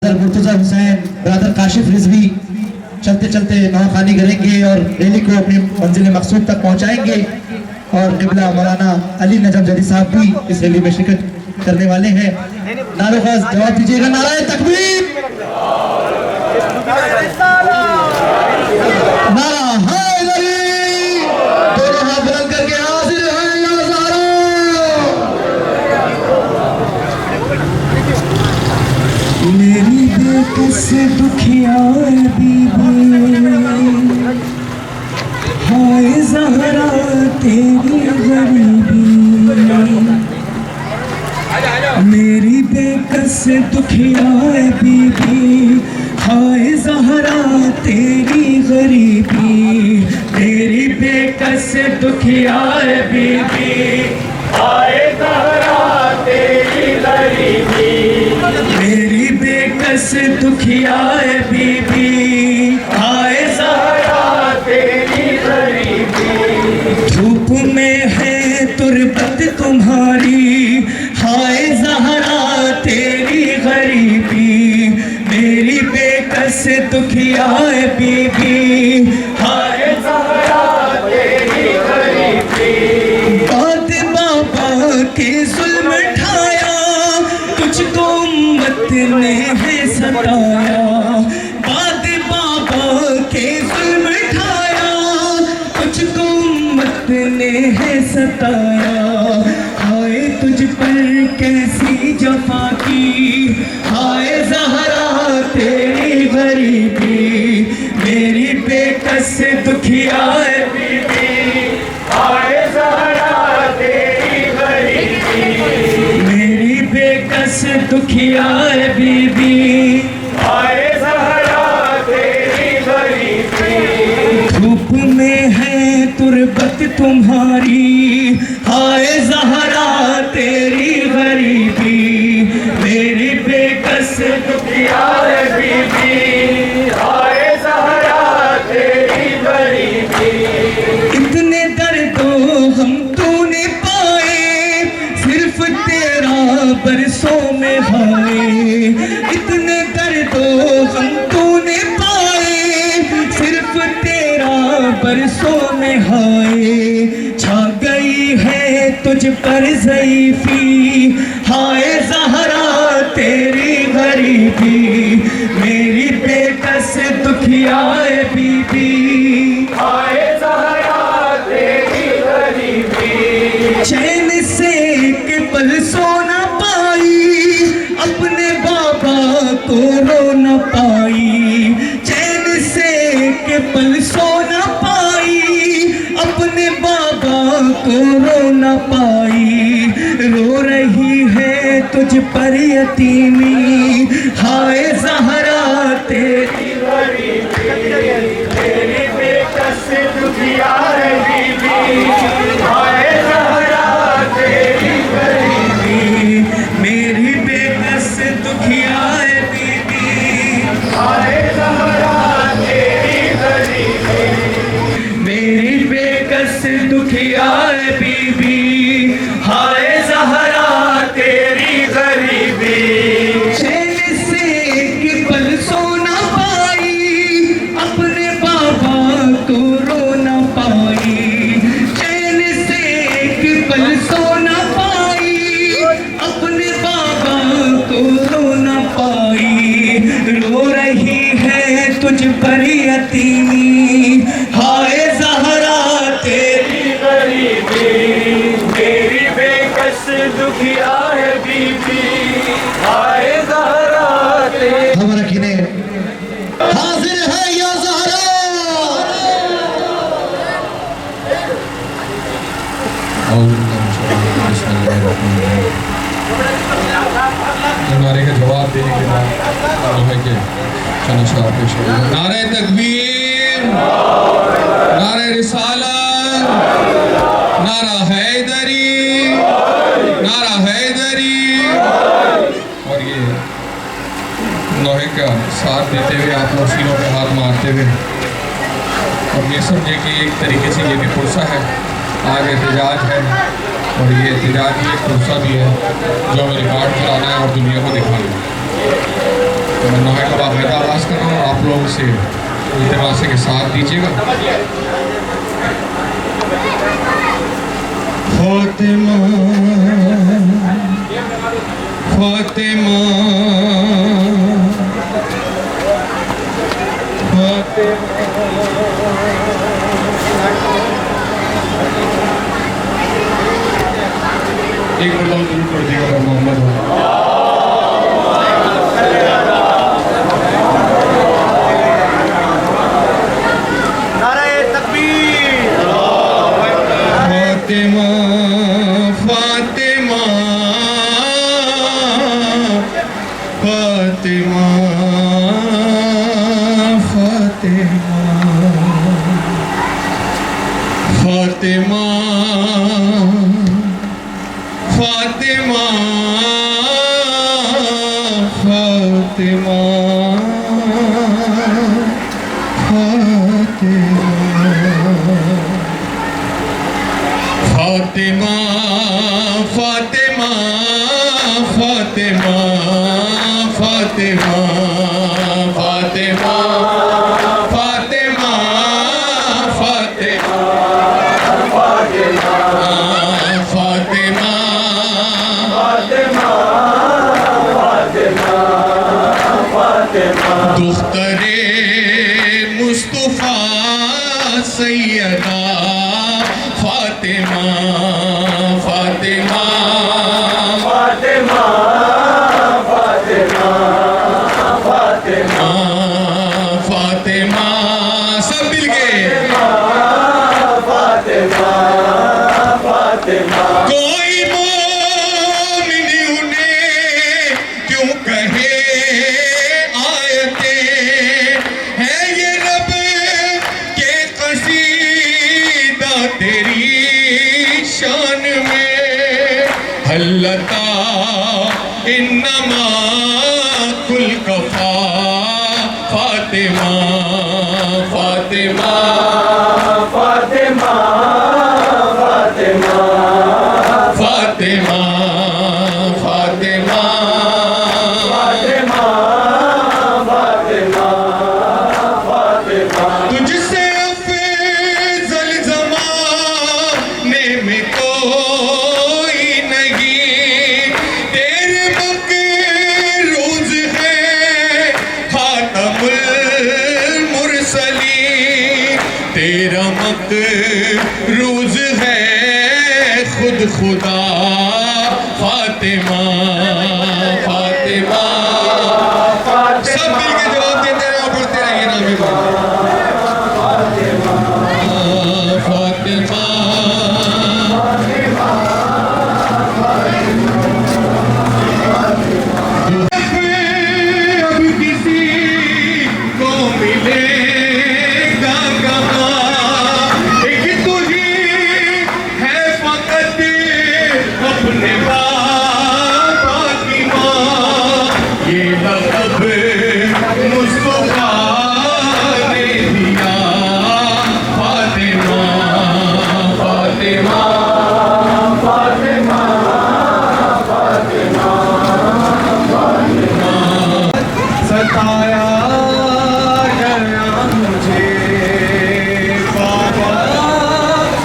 Brother Murtaza Hussain, brother Kashif Rizvi चलते चलते नौखानी करेंगे और रैली को अपनी मंजिल मकसूद तक पहुंचाएंगे। और क़िबला मौलाना अली नजम जदी साहब भी इस रैली में शिरकत करने वाले हैं। नारों का जवाब दीजिएगा, नाराए तकबीर, नारा हैदरी, दोनों हाथ बुलंद करके हाजिर हैं या ज़ारा। मेरी बेकस दुखिया बीबी, हाय ज़हरा तेरी गरीबी। मेरी बेकस दुखिया बीबी, हाय ज़हरा तेरी गरीबी। मेरी बेकस दुखिया बीबी, हाय ज़हरा तेरी गरीबी। मेरी बेकस दुखिया बीबी, हाय ज़हरा तेरी गरीबी। धूप में है तुरबत तुम्हारी, हाय ज़हरा तेरी गरीबी। मेरी बेकस दुखिया बीबी, हाय ज़हरा तेरी गरीबी। बाद बाबा के जुल्म ढाया, तुझको उम्मत ने है सताया। बाद बाबा के जुल्म ढाया, तुझको उम्मत ने है सताया। हाय तुझ पर कैसी जफा की, हाय ज़हरा तेरी गरीबी। मेरी बेकस दुखिया बीबी, हाय ज़हरा तेरी गरीबी। मेरी बेकस दुखिया बीबी, हाय ज़हरा तेरी गरीबी। धूप में है तुरबत तुम्हारी, हाय ज़हरा तेरी गरीबी। मेरी बेकस दुखिया बीबी, हाय ज़हरा तेरी गरीबी। इतने दर्दों हम तूने पाए, सिर्फ तेरा बरसों में हाय। इतने दर्दों हम तूने पाए, सिर्फ तेरा बरसों में हाय। छा गई है तुझ पर ज़ईफ़ी, हाय ज़हरा तेरी गरीबी। मेरी बेकस दुखिया बीबी, हाय ज़हरा तेरी गरीबी। चैन से एक पल सो न पाई, अपने बाबा को रो न पाई। चैन से एक पल सो न पाई, अपने बाबा को रो न पाई। रो रही है तुझ पर यतीमी, हाय ज़हरा तेरी गरीबी। मेरी बेकस दुखिया बीबी, हाय ज़हरा तेरी गरीबी। मेरी बेकस दुखिया बीबी, हाय ज़हरा तेरी गरीबी। मेरी बेकस दुखिया बीबी, हाय ज़हरा तेरी गरीबी। चैन से एक पल सो न पाई, अपने बाबा को रो न पाई। चैन से एक पल सो न पाई, अपने बाबा को रो न पाई। रो रही है तुझ पर यतीमी, हाय ज़हरा तेरी गरीबी। मेरी बेकस दुखिया बीबी, हाय ज़हरा तेरी। हम रखने हाजिर है या ज़हरा। नारे का जवाब देने के बाद है कि नारे तकबीर, नारे रिसालत, नारा हैदरी, नारा हैदरी। और ये लोहे का साथ देते हुए आप लोग सीनों पे हाथ मारते हुए, और ये समझे कि एक तरीके से ये भी पुरसा है, आज एहतजाज है। और ये एहतजाज एक पुरसा भी है जो हमें रिकॉर्ड कराना है और दुनिया को दिखाना है। नहाय का बाकायदा आवाज़ कर रहा हूँ, आप लोग से इल्तिमास के साथ दीजिएगा। फातिमा फातिमा एक मरतबा जरूर कर दिएगा मोहम्मद। फातिमा फातिमा फातिमा फातिमा फातिमा फातिमा फातिमा फातिमा फातिमा फातिमा फातिमा फातिमा फातिमा फातिमा फातिमा दुख्तरे मुस्तफा सैयदा फातिमा फातिमा फातिमा फातिमा फातिमा फातिमा सब मिल के फातिमा फातिमा कोई मोमिन उन्हें क्यों कहे आयते हैं ये रब के कसीदा तेरी शान में हल्लता इन्नमा कुल कफा फातिमा फातिमा फातिमा फातिमा फातिमा फातिमा फातिमा फातिमा तुझसे अफजल ज़माने में कोई नहीं, तेरे मक़रूज़ है ख़ातमुल मुरसलीन, तेरा मक़रूज़ है खुद खुदा फातिमा फातिमा। सब मिल के जवाब देते रहे और पढ़ते रहिए ना फातिमा फातिमा। अब किसी को मिलेगा कहाँ, एक तू ही है फकत अपने बाबा की माँ, ये लक़ब मुस्तफ़ा ने दिया फातिमा फातिमा फातिमा फातिमा फातिमा। सताया गया मुझे बाबा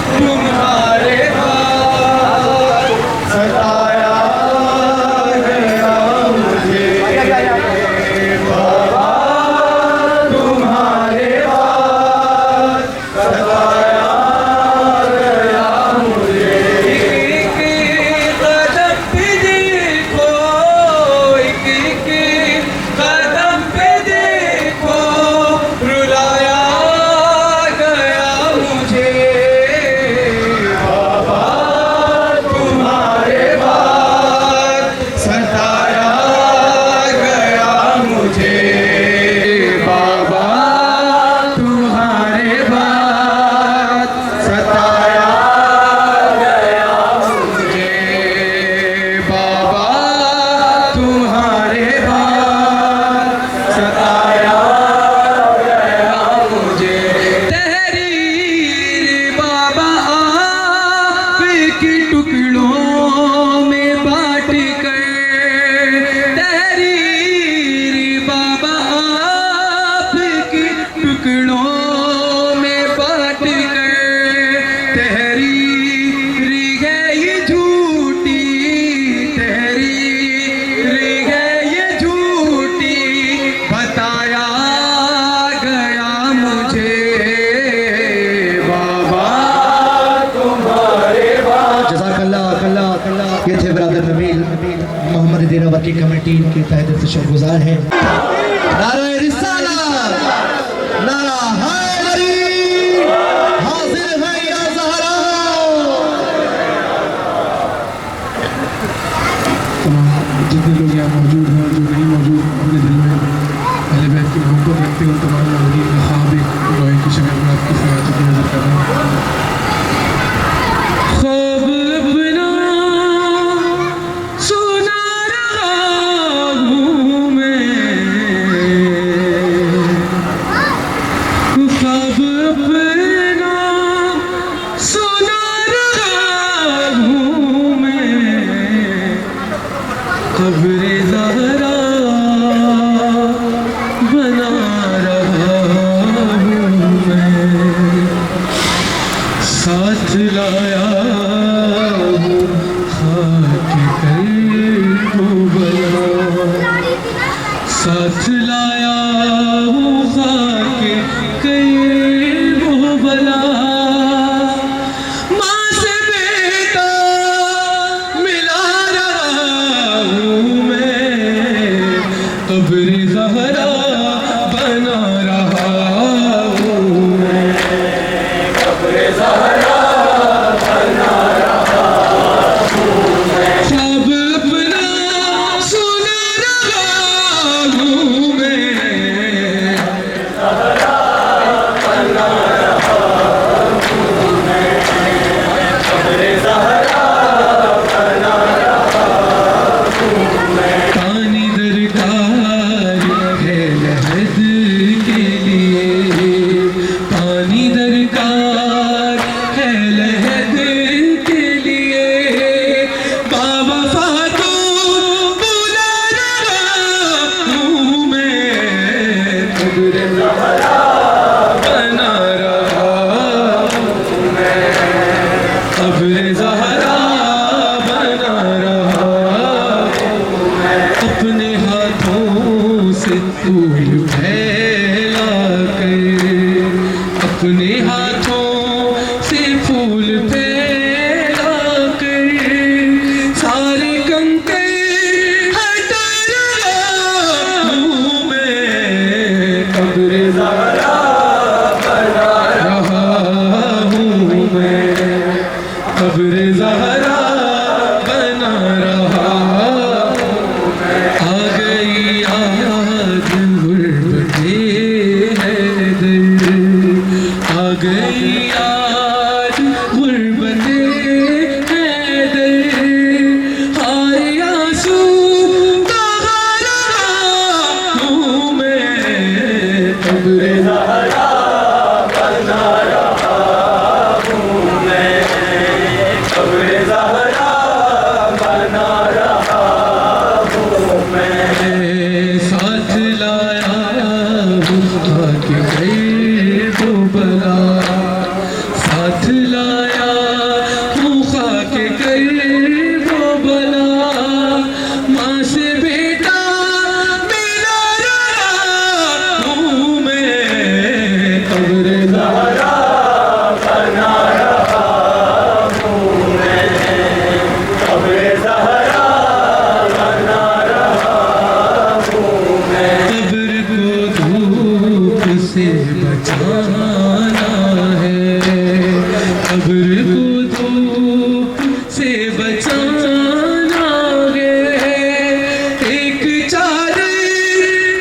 तुम्हारे बाद, सताया गया मुझे बाबा तुम्हारे बाद, सताया गया मुझे। एक कदम पे देखो, एक कदम पे देखो, रुलाया गया मुझे बाबा तुम्हारे बाद, सताया गया मुझे बाबा तुम्हारे बाद, सताया गया मुझे बाबा तुम्हारे बाद, सताया गया मुझे। तहरीर बाबा आपके टुकड़ों में बांट कर, तहरीर बाबा नारा रिसालत, नारा हैदरी, हाजिर है या ज़हरा। तमाम जितने लोग यहाँ मौजूद हैं और जो नहीं मौजूद, अपने दिल में अहले बैत की मोहब्बत रखते हैं, उन तमाम नाज़रीन का ख्वाब एक रोए की शक्ल में आपकी ख़िदमत में नज़र कर रहे हैं। ख्वाब अपना सुना रहा हूँ मैं, ख्वाब अपना सुना रहा हूँ मैं, क़ब्र ज़हरा बना रहा हूँ मैं, साथ लाया हूँ खाक करबला, साथ लाया हूँ खाक करबला, माँ से बेटा मिला रहा हूँ मैं, क़ब्र ज़हरा बना रहा हूँ मैं, क़ब्र ज़हरा बना रहा हूँ मैं, ख्वाब अपना सुना रहा हूँ मैं, ज़हरा बना रहा हूँ मैं, क़ब्र ज़हरा बना रहा हूँ मैं, पानी दरकार है लहद के लिए, पानी दरकार है लहद के लिए, बावफा को बुला रहा हूँ मैं, क़ब्र ज़हरा बना रहा हूँ मैं, क़ब्र ज़हरा बना रहा हूँ मैं, अपने हाथों से फूल फैला कर, अपने हाथों से फूल फैला कर, सारे कंकर हटा रहा हूँ मैं, क़ब्र ज़हरा बना रहा हूँ मैं, क़ब्र ज़हरा बना रहा हूँ मैं, आ गई याद गुर्बते हैदर, आ गई याद गुर्बते हैदर, हाय आंसू बहा रहा हूँ मैं, क़ब्र ज़हरा बना रहा हूँ मैं, क़ब्र ज़हरा बना रहा हूँ मैं, साथ लाया हूँ खाक करबला, साथ लाया हूँ खाक करबला, माँ से बेटा मिला रहा हूँ मैं, क़ब्र ज़हरा बना रहा हूँ मैं, क़ब्र ज़हरा बना रहा हूँ मैं, क़ब्र को धूप से बचाना है, क़ब्र को धूप से बचाना है, एक चादर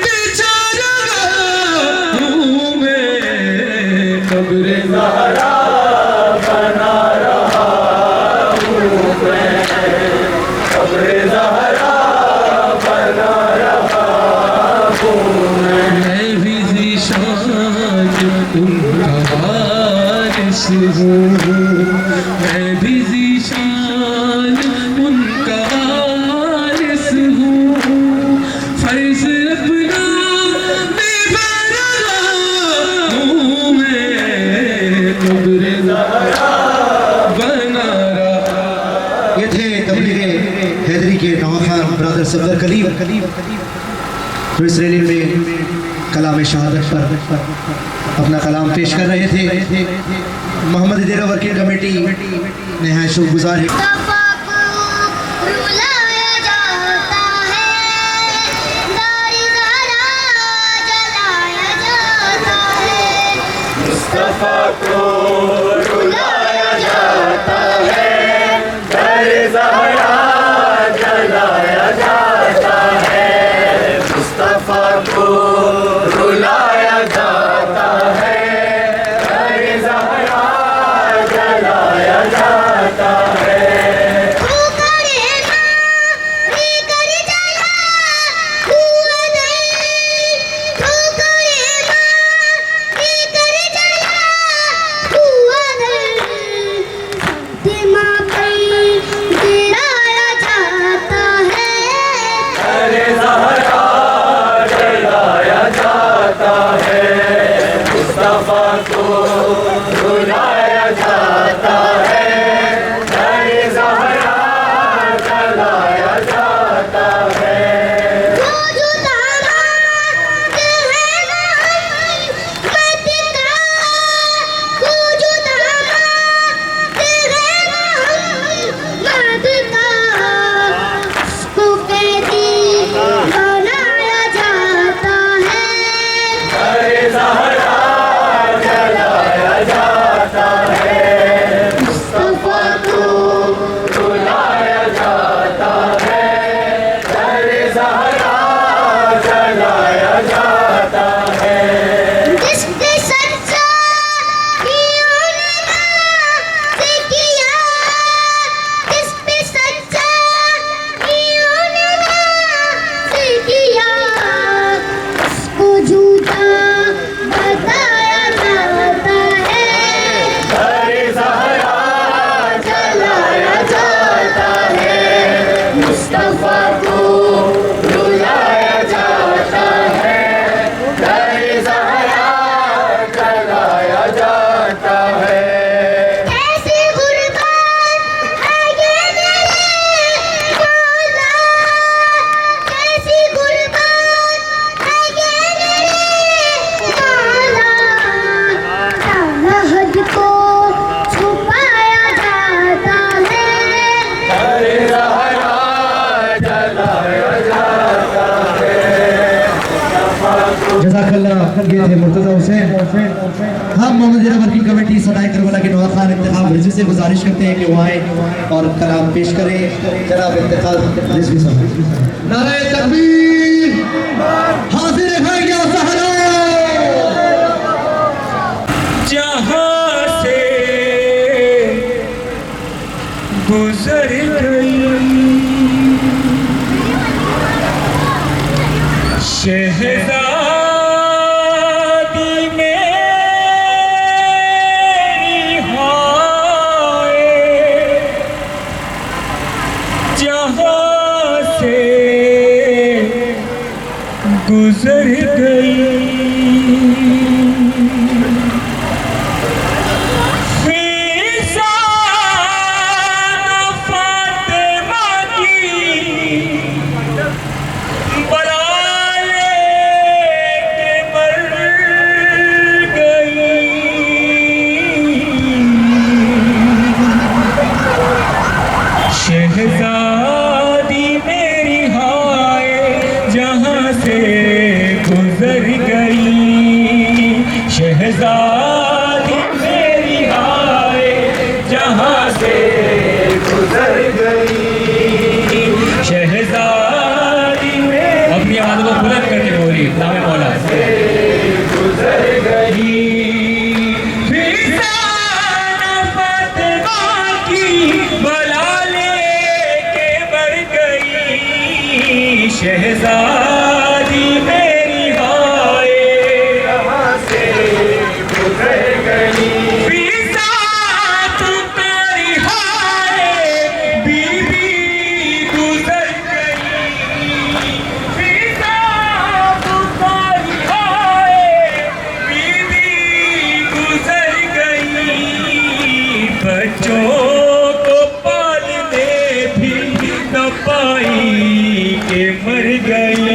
बिछा रहा हूँ मैं, क़ब्र ज़हरा बना रहा हूँ मैं, क़ब्र ज़हरा बना रहा हूँ मैं भी ज़ीशान उनका वारिस हूँ, मैं भी ज़ीशान उनका वारिस हूँ, फर्ज़ अपना निभा रहा हूँ मैं, क़ब्र ज़हरा बना रहा। ये थे तबलीग हैदरी के नवाखान ब्रदर सफदर कलीम, जो इस रैली में कलाम शहादत पर अपना कलाम पेश कर रहे थे। मोहम्मद देरा वर्किंग कमेटी नहायत शुक्रगुजार है। रुलाया जाता है दाई ज़हरा मुस्तफा को रुलाया जाता है, दर ज़हरा जलाया जाता है, मुस्तफा को रुलाया जाता है, दर ज़हरा जलाया जाता है। मुस्तफा को रुलाया जाता है, दर ज़हरा जलाया जाता है। मुस्तफा को रुलाया जाता है, दर ज़हरा जलाया जाता है। कैसी गुर्बत है ये मेरे मौला, कैसी गुर्बत है ये मेरे मौला, हद को छुपाया जाता है, दर ज़हरा जलाया जाता है। जज़ाकल्लाह। ये थे मुर्तज़ा हुसैन। हम मोहम्मद ज़ीरा वर्किंग कमेटी सदाए करबला के नवा खान इंतखाब रिजवी से गुजारिश करते हैं कि वो आए और कलाम पेश करें। जनाब इंतखाब रिजवी साहब। नारे तकबीर, हाजिर है या ज़हरा। जहाँ से गुजर गई शहज़ादी मेरी हाय, जहाँ से गुजर गई शहज़ादी मेरी हाय, जहाँ से गुजर गई, शहज़ादी मेरी हाय, जहाँ से गुजर गई, शहज़ादी मेरी। अपनी आवाज़ को बुलंद करके बोली नाम मौला से गुजर गई। शहज़ादी मेरी हाय, जहाँ से गुजर गई, फिज़ात तेरी हाय, बीबी गुजर गई, फिज़ात तेरी हाय, बीबी गुजर गई, बच्चों को पालने भी न पाई के मर गई।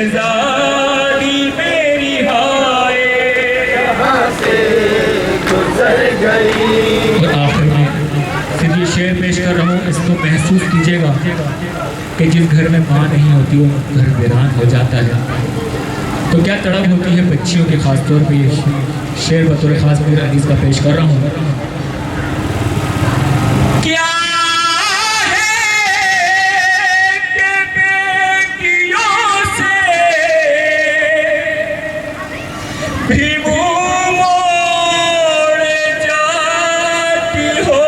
शहजादी मेरी हाय यहाँ से गुजर गई। और आखिर में फिर ये शेर पेश कर रहा हूँ, इसको महसूस कीजिएगा कि जिस घर में माँ नहीं होती वो घर वीरान हो जाता है। तो क्या तड़प होती है बच्चियों के, खास तौर पे ये शेर बतौर खास मीर अजीज का पेश कर रहा हूँ। क्या है कि बेटियों से भी मुँह मोड़ जाती हो,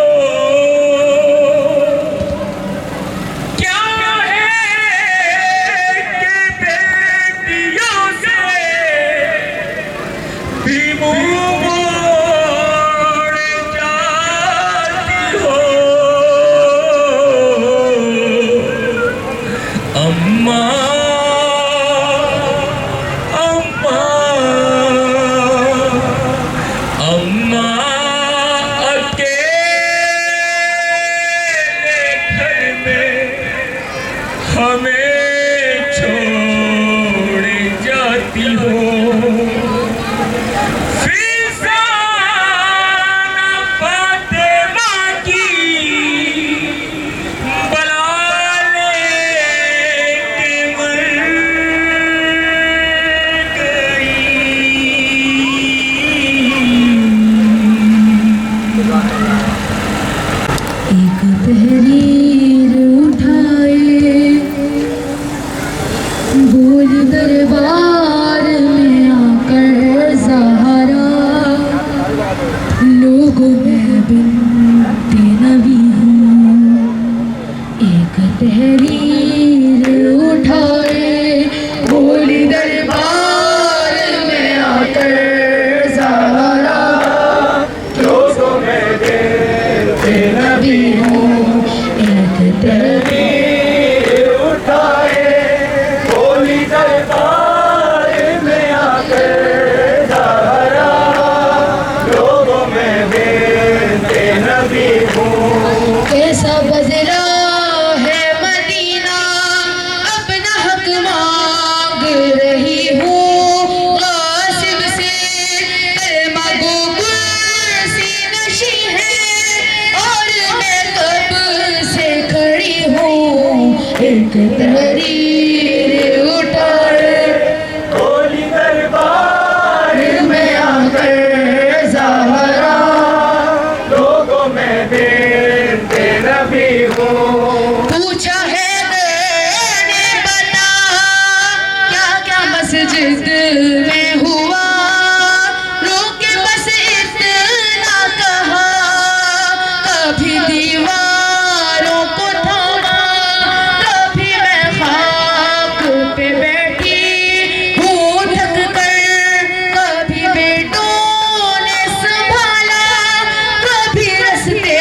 क्या है कि बेटियों से भी मुँह मोड़ जाती हो। अम्मा अम्मा अम्मा अकेले घर में हमें छोड़ जाती हो। फिजाना फातिमा की बला लेके मर एक तहरीर उठाए बोल दरबार में आकर सहारा, लोगों में बिनते नबी हूँ। एक तहरीर उठाए बोल दरबार में आकर सहारा, लोगों में देते नबी हूँ। एक तहरीर उठाए बोली दरबार में आकर सहारा, लोगों में देते नबी हूँ। कैसा बजरा है मदीना, अपना हक मांग रही हूँ। गासिब से मांगो कुर्सी नशी है, और मैं कब से खड़ी हूँ। एक तहरीर उठाए बोली दरबार में आकर सहारा, लोगों में देते नबी हूँ। पूछा है ने बता क्या क्या मस्जिद में हुआ, रोके बस इतना कहा। कभी दीवारों को थामा, कभी मैं खाक पे बैठी हूँ ढक कर। कभी बेटों ने संभाला, कभी रास्ते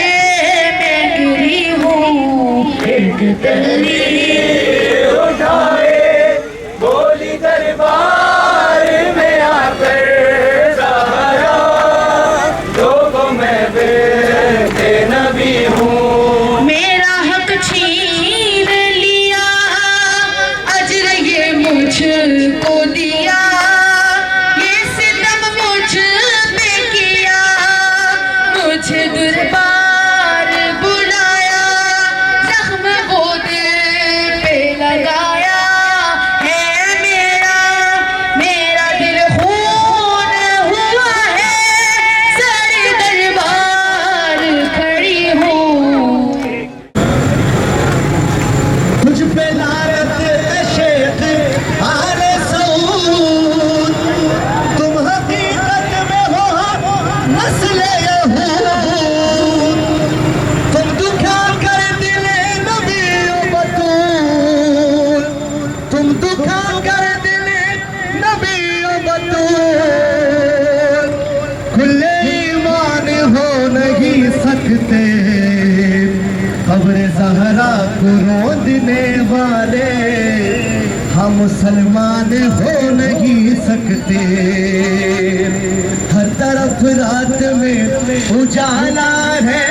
में गिरी हूँ। एक तहरीर उठाए बोली दरबार में आकर सहारा, लोगों में देते नबी हूँ। मेरा हक छीन लिया, अजर ये मुझको दिया। ये सितम मुझ पे किया, मुझे दरबार बुलाया। जख्म वो दिल पे लगाया है मेरा, मेरा दिल खून हुआ है। सारे दरबार खड़ी हूँ। तुझ पे लानत है शेख आले सऊद, तुम हकीकत में हो नस्ल यहूद। तुम दुखा कर दिले नबी बतूल, तुम दुखा कर दिले नबी बतूल। खुले ईमान हो नहीं सकते, कब्र ज़हरा को रोंदने वाले हम मुसलमान हो नहीं सकते। हर तरफ रात में उजाला है,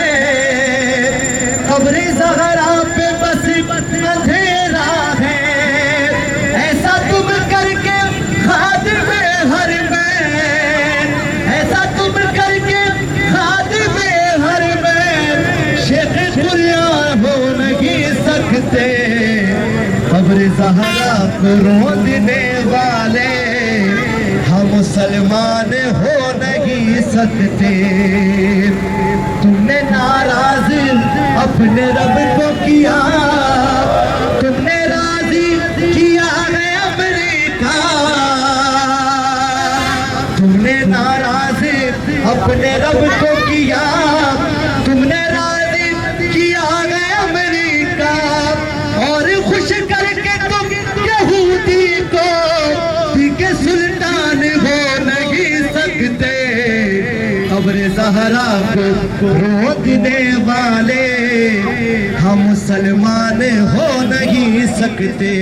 कब्र ज़हरा पे बस अंधेरा है। ऐसा तुम ज़हरा को रोंदने वाले हम मुसलमान हो नहीं सकते। तुमने नाराज अपने रब को किया, तुमने राजी किया है अमेरिका। तुमने नाराज अपने रब को किया, तुमने राजी किया है अमेरिका। और खुश करके तुम यहूदी को के सुल्तान हो नहीं सकते। कब्र ज़हरा को रोकने वाले हम मुसलमान हो नहीं सकते।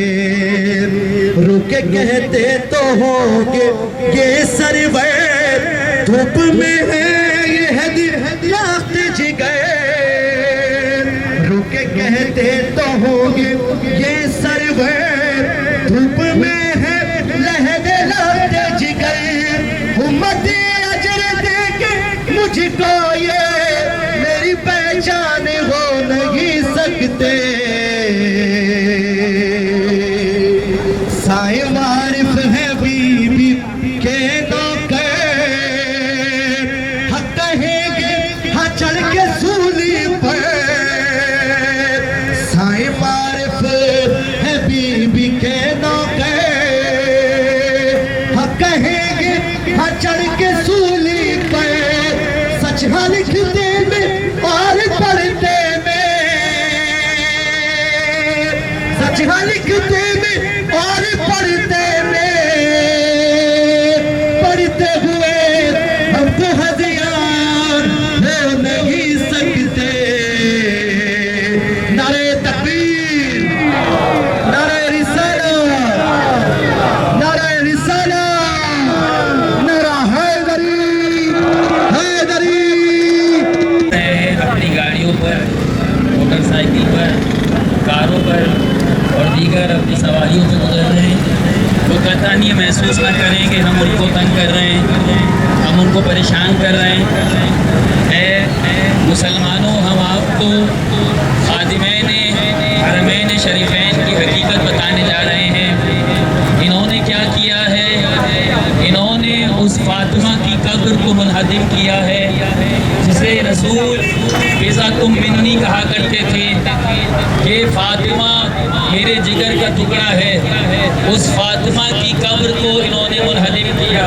रुके कहते तो होगे ये सरवर, धूप में है ये याख्त जिगर। रुके कहते तो होगे ये सरवर, धूप में है लहदे लाते जिगर। उम्मत अजर देके मुझको ये मेरी पहचान हो नहीं सकते। साए मारिफ है बीबी के नौकर, हक कहेंगे हाँ चढ़ के सूली पर। साए मारिफ है बीबी के नौकर, हक कहेंगे हाँ चढ़ के सूली पर। सच हाँ लिखते में और पढ़ते में, सच हाँ लिखते में और पढ़ते में, पढ़ते हुए हमको हज़ियार हो नहीं सकते। नारे तकबीर, नारे रिसालत, नारे रिसालत, नारा हैदरी, हैदरी। अपनी गाड़ियों पर, मोटरसाइकिल पर, कारों पर और दीगर अपनी सवारियों से गुजर रहे हैं, वो कतई ये महसूस न करें कि हम उनको तंग कर रहे हैं, हम उनको परेशान कर रहे हैं। मुसलमानों, हम आपको खादिमैन हरमैन शरीफैन की हकीकत बताने जा रहे हैं। इन्होंने क्या किया है? इन्होंने उस फातिमा की कब्र को मुनहदिम किया है जिसे रसूल इज़ा तुम मिन्नी कहा करते थे। ये फातिमा मेरे जिगर का टुकड़ा है। उस फातिमा की कब्र को इन्होंने मुनहदिम किया।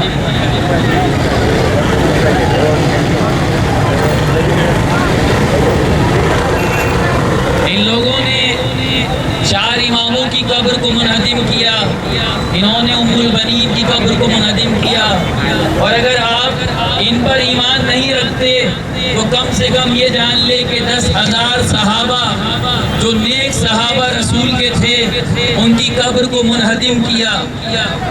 इन लोगों ने 4 इमामों की कब्र को मुनहदिम किया, इन्होंने उम्मुल बनीन की कब्र को मुनहदिम किया। और अगर आप इन पर ईमान नहीं रखते तो कम से कम ये जान ले कि 10,000 सहाबा जो नेक सहाबा रसूल के थे, उनकी कब्र को मुनहदिम किया।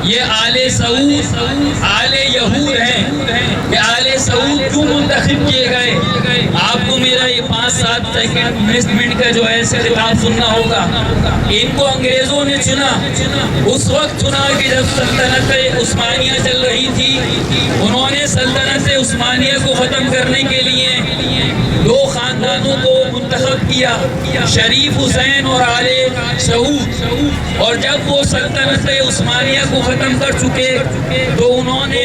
ये आले सऊद आले यहूद हैं। ये आले सऊद क्यों मुंतखब किए गए? आपको मेरा ये 5-7 सेकंड मिनट का जो है खिताब सुनना होगा। इनको अंग्रेजों ने चुना, उस वक्त चुना कि जब सल्तनत उस्मानिया चल रही थी। उन्होंने सल्तनत उस्मानिया को ख़त्म करने के लिए 2 खानदानों को मुंतखब किया, शरीफ हुसैन और आले सऊद। और जब वो सल्तनत उस्मानिया को ख़त्म कर चुके तो उन्होंने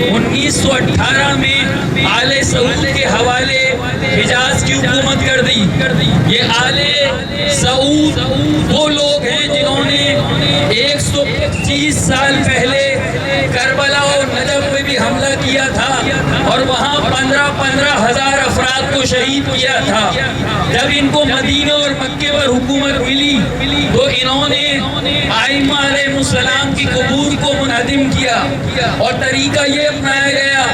1918 में आले सऊद के हवाले हिजाज की हुकूमत कर दी। ये आले सऊद वो लोग हैं जिन्होंने 125 साल पहले करबला और नजफ में भी हमला किया था और वहाँ 15-15 हज़ार अफराद को शहीद किया था। जब इनको मदीने और मक्के पर हुकूमत मिली तो इन्होंने आइम्मा अलैहिमुस्सलाम की कबूर को मुनहदिम किया। और तरीका ये अपनाया गया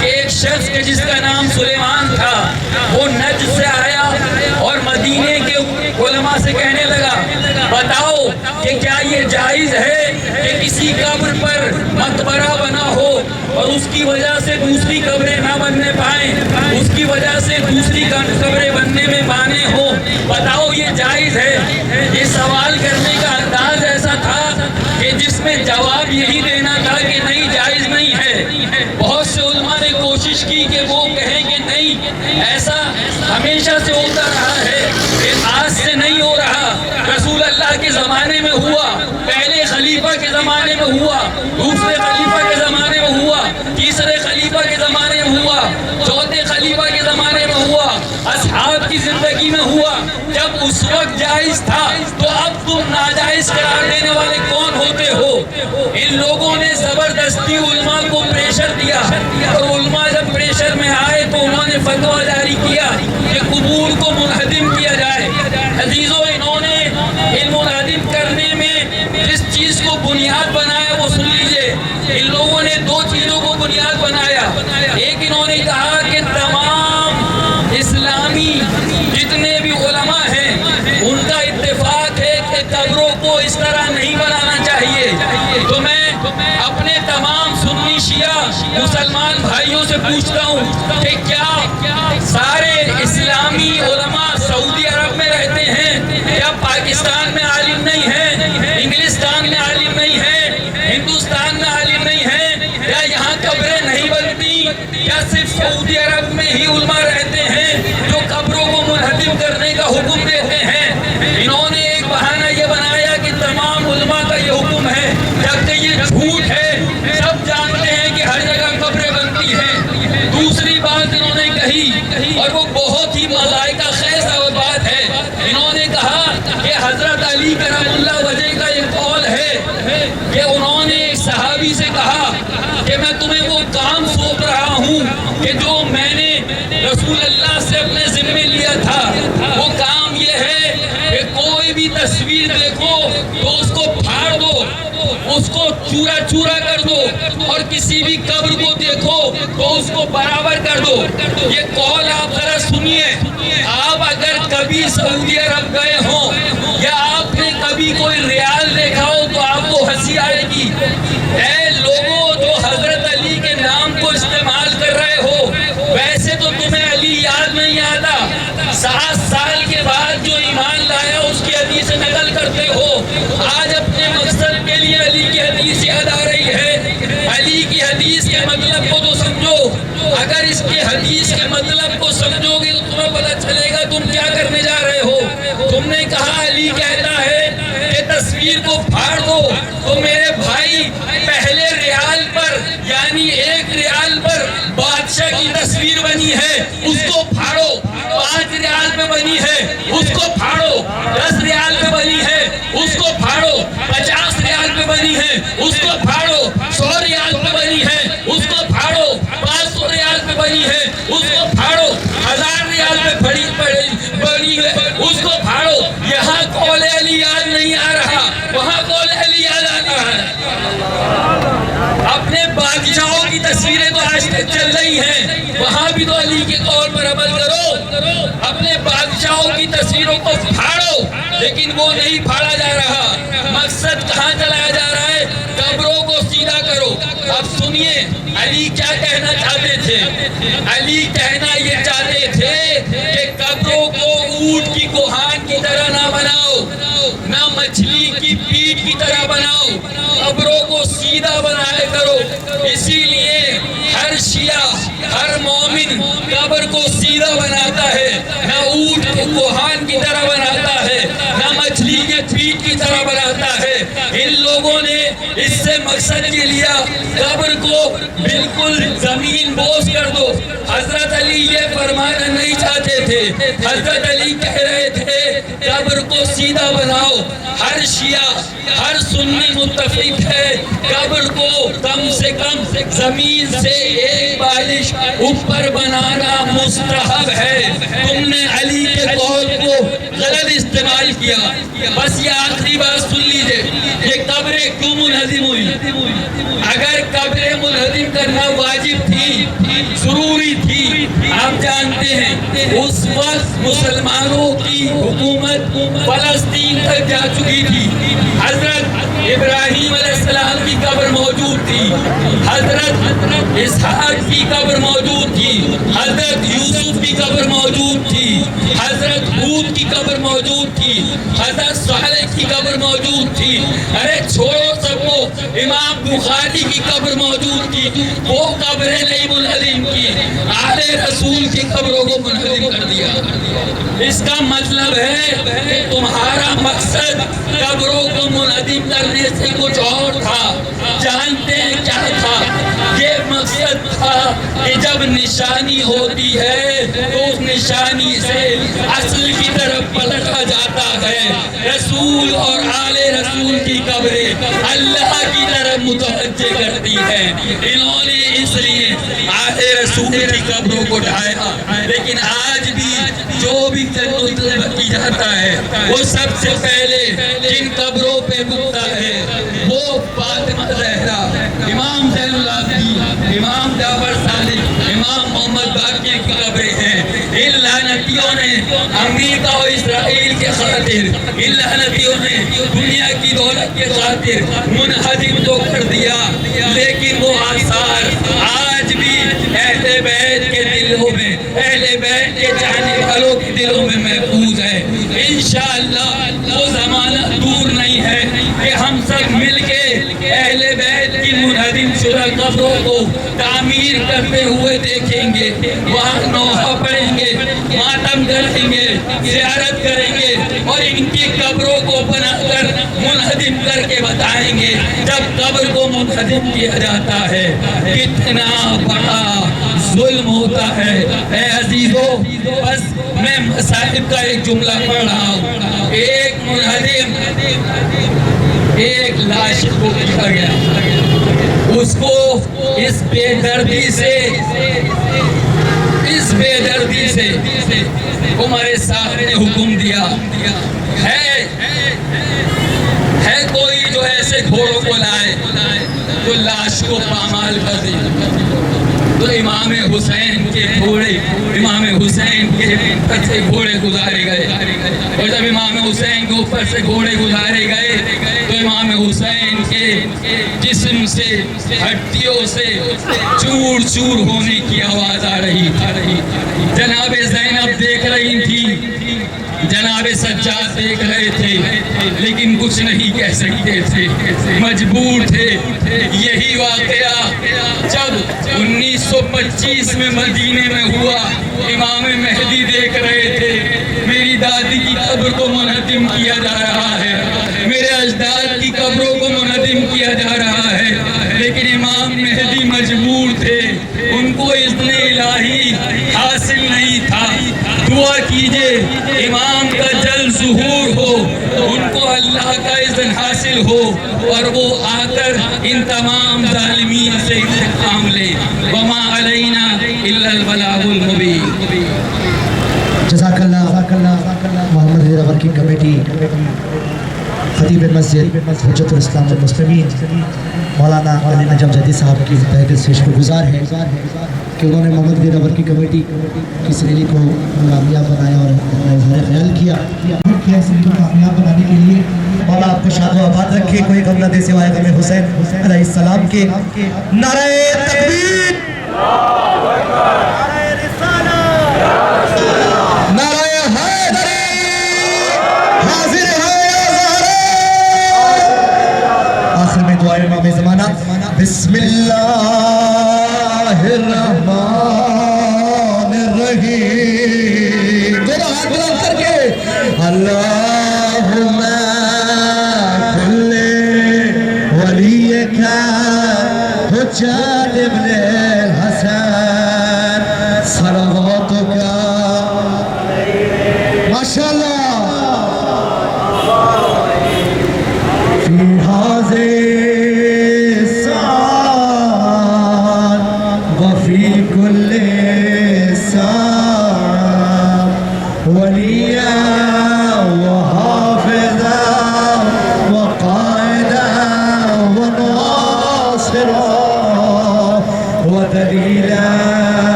कि एक शख्स के जिसका नाम सुलेमान था, वो नज्द से आया और मदीने के उलमा से कहने लगा, बताओ कि क्या ये जायज़ है कि किसी कब्र पर मकबरा बना हो और उसकी वजह से दूसरी कब्रें ना बनने पाएं, उसकी वजह से दूसरी कब्रें बनने में माने हो? बताओ ये जायज़ है? ये सवाल करने का अंदाज ऐसा था कि जिसमें जवाब यही देना था कि नहीं, जायज़ नहीं है। बहुत से उलमा ने कोशिश की कि वो कहें कि नहीं, ऐसा हमेशा से होता रहा है, आज से नहीं हो रहा, रसूल अल्लाह के ज़माने में हुआ। ज़माने में हुआ, दूसरे खलीफा के ज़माने में हुआ, तीसरे खलीफा के ज़माने में हुआ, चौथे खलीफा के ज़माने में हुआ, असहाब की ज़िंदगी में हुआ। जब उस वक्त जायज़ था तो अब तुम नाजायज़ करार देने वाले कौन होते हो? इन लोगों ने ज़बरदस्ती उलमा को प्रेशर दिया और उलमा जब प्रेशर में आए तो उन्होंने फतवा जारी किया कि कुबूर को मुनहदिम किया जाए। अजीज़ों, इन्होंने इन मुनहदिम करने में जिस चीज़ को बुनियाद बनाया वो सुन लीजिए। इन लोगों ने दो चीज़ों को बुनियाद बनाया। एक, इन्होंने कहा कि तमाम इस्लामी जितने भी उलमा हैं उनका इत्तेफाक है कि कब्रों को इस तरह नहीं बनाना चाहिए। तो मैं अपने तमाम सुन्नी शिया मुसलमान भाइयों से पूछता हूँ कि क्या सारे इस्लामी उलमा सऊदी अरब में रहते हैं? क्या पाकिस्तान में आलिम नहीं है? इंग्लिस्तान में आलिम नहीं है? हिंदुस्तान में आलिम नहीं है? क्या यहाँ कब्रें नहीं बनती? क्या सिर्फ सऊदी अरब में ही उलमा रहते हैं जो कब्रों को मुनहदिम करने का हुक्म देते हैं? इन्होंने एक बहाना ये बनाया कि तमाम उलमा का ये हुक्म है, जबकि ये झूठ है। सब जानते हैं कि हर जगह कब्रें बनती हैं। दूसरी बात इन्होंने कही और वो बहुत ही मज़ाइका ख़ैज़ बात है। इन्होंने कहा कि हज़रत अली करमुल्लाह वजह का ये कौल है कि उन्होंने एक सहाबी से कहा कि मैं तुम्हें वो काम सौंप रहा हूँ कि जो मैंने रसूल अल्लाह से अपने ज़िम्मे लिया था। वो काम ये है कि कोई भी तस्वीर देखो तो उसको फाड़ दो, उसको चूरा चूरा कर दो, और किसी भी कब्र को देखो तो उसको बराबर कर दो। ये कौल आप जरा सुनिए। आप अगर कभी सऊदी अरब गए हो या आपने कभी कोई रियाल देखा हो तो आपको हंसी आएगी। ऐ लोगों जो हजरत अली के नाम को इस्तेमाल कर रहे हो, वैसे तो तुम्हें अली याद नहीं आता। 7 साल के बाद जो ईमान लाया उसकी हदीस नकल करते हो। आज अपने मकसद के लिए अली की हदीस याद आ रही है। अली की हदीस के मतलब को तो समझो। अगर इसके हदीस के मतलब को समझोगे तो तुम्हें पता चलेगा तुम क्या करने जा रहे हो। तुमने कहा अली कहता है कि तस्वीर को फाड़ दो, तो मेरे भाई पहले रियाल पर यानी 1 रियाल पर बादशाह की तस्वीर बनी है, उसको फाड़ो। 5 रियाल पे बनी है, उसको फाड़ो। 10 रियाल पे बनी है, उसको फाड़ो। 50 रियाल पे बनी है, उसको फाड़ो। 100 रियाल पे बनी है, उसको फाड़ो। 500 रियाल पे बनी है, उसको फाड़ो। 1000 रियाल पे बनी है, उसको फाड़ो। यहाँ कौल अली याद नहीं आ रहा, वहाँ कौल अली याद आ रहा है। अपने बादशाहों की तस्वीरें तो आज तक चल रही हैं, वहाँ भी तो अली के कौल पर अमल करो। अपने बादशाहों की तस्वीरों को फाड़ो, लेकिन वो नहीं फाड़ा जा रहा। मकसद कहाँ चलाया जा रहा है? कब्रों को सीधा करो। अब सुनिए अली क्या कहना चाहते थे। अली कहना ये चाहते थे कि कब्रों को ऊंट की कोहान की तरह ना बनाओ, ना मछली की पीठ की तरह बनाओ, कब्रों को सीधा बनाया करो। इसीलिए हर शिया, हर मोमिन कब्र को सीधा बनाता है, ना ऊंट को कोहान की तरह बनाता है, ना मछली के पीठ की तरह बनाता है। इन लोगों ने इससे मकसद ये लिया कब्र को बिल्कुल जमीन बोस कर दो। हजरत अली ये फरमाना नहीं चाहते थे। हजरत अली कह रहे थे कब्र को सीधा बनाओ। हर शिया, हर सुन्नी मुत्तफिक है कब्र को कम से कम जमीन से 1 बालिश ऊपर बनाना मुस्तहब है। तुमने अली के कौल को गलत इस्तेमाल किया। बस ये आखिरी बात सुन लीजिए, ये कब्रें क्यों मुनहदिम हुई? अगर कब्रें मुनहदिम करना वाजिब थी, जरूरी थी, आप जानते हैं उस वक्त मुसलमानों की हुकूमत फलस्तीन तक जा चुकी थी। हजरत इब्राहीम अलैहिस्सलाम की कब्र मौजूद थी, हजरत इसहाक की कब्र मौजूद थी, हजरत यूसुफ की कब्र मौजूद थी, हजरत हूद की कब्र मौजूद थी, हजरत सालेह की कब्र मौजूद थी। अरे छोड़ो सबको, इमाम बुखारी की कब्र मौजूद थी, वो कब्रें नहीं मुनहदिम की, आले रसूल की कब्रों को मुनहदिम कर दिया। इसका मतलब है कि तुम्हारा मकसद कब्रों को मुनहदिम करने से कुछ और था। रसूल और आले रसूल की कब्रें अल्लाह की तरफ मुतवज्जे करती है। इन्होंने इसलिए आले रसूल की कब्रों को ढाया। लेकिन आज भी जो भी जन्नत की जाता है वो सबसे पहले जिन कब्रों पे रुकता है वो फातिमा ज़हरा, इमाम ज़ैनुल आबिदीन, इमाम जाफर सादिक, इमाम मोहम्मद बाक़िर की कब्रें हैं। इन लानतियों ने अमेरिका और इसराइल के खातिर, इन लानतियों ने दुनिया की दौलत के खातिर मुनहदिम तो कर दिया, लेकिन वो आसार आज भी अहले बैत के दिलों में, अहले बैत के चाहने वालों के दिलों में महफूज है। इंशाअल्लाह वो ज़माना दूर नहीं है कि हम सब मिलके अहले बैत की मुनहदिम शुदा कब्रों को तामीर करते हुए देखेंगे, वहाँ नौहा पढ़ेंगे, मातम करेंगे, ज़ियारत करेंगे और इनकी कब्रों को बनाकर मुनहदिम करके बताएंगे जब कब्र को मुनहदिम किया जाता है कितना बड़ा जुल्म होता है। ऐ अजीजों, बस मैं मसाइब का एक जुमला पढ़ रहा हूँ। एक मुनहदिम एक लाश को किया गया, उसको इस बेदर्दी से उमर साहब ने हुक्म दिया है कोई जो ऐसे घोड़ों को लाए तो लाश को पामाल कर दे। तो इमाम हुसैन के घोड़े, इमाम हुसैन के ऊपर से घोड़े गुजारे गए और जब इमाम हुसैन के ऊपर से घोड़े गुजारे गए तो इमाम हुसैन के जिस्म से, हड्डियों से चूर चूर होने की आवाज़ आ रही थी। जनाब ज़ैनब देख रही थी, जनाब सज्जाद देख रहे थे, लेकिन कुछ नहीं कह सकते थे, मजबूर थे। यही वाकया जब 1925 में मदीने में हुआ, इमाम मेहदी देख रहे थे मेरी दादी की कब्र को मुनहदिम किया जा रहा है, मेरे अजदाद की कब्रों को मुनहदिम किया जा रहा है, लेकिन इमाम मेहदी मजबूर थे, उनको इज़्न इलाही हासिल नहीं था। दुआ कीजिए इमाम का जल्द ज़ुहूर हो, उनको अल्लाह का इज़्न हासिल हो और वो आकर इन तमाम ज़ालिमीन से इंतकाम ले। वमा अलैना इल्लल बलागुल मुबीन। जज़ाकल्लाह मोहम्मद हैदर वर्किंग कमेटी, खतीब मस्जिद हुज्जतुल इस्लाम वल मुस्लिमीन मौलाना अली नजम जदी साहब की तहे दिल से शुक्रगुजार है कि उन्होंने मोहम्मद हैदर वर्किंग कमेटी की इस रैली को कामयाब बनाया और अपना ख्याल किया इस रैली को कामयाब बनाने के लिए। मौला आपको शाद आबाद रखे, कोई गम न दे सिवाय गम हुसैन अलैहिस्सलाम के। नारे तकबीर, नारे हैदरी, हाजिर है आखिर में दुआ इमाम ज़माना। बिस्मिल्लाहिर्रहमानिर्रहीम। दोनों हाथ बुलंद करके अल्लाहुम्मा कुल्ले वलियका हुज्जत इब्न हसन सलवातुका। माशाअल्लाह फी हाज़े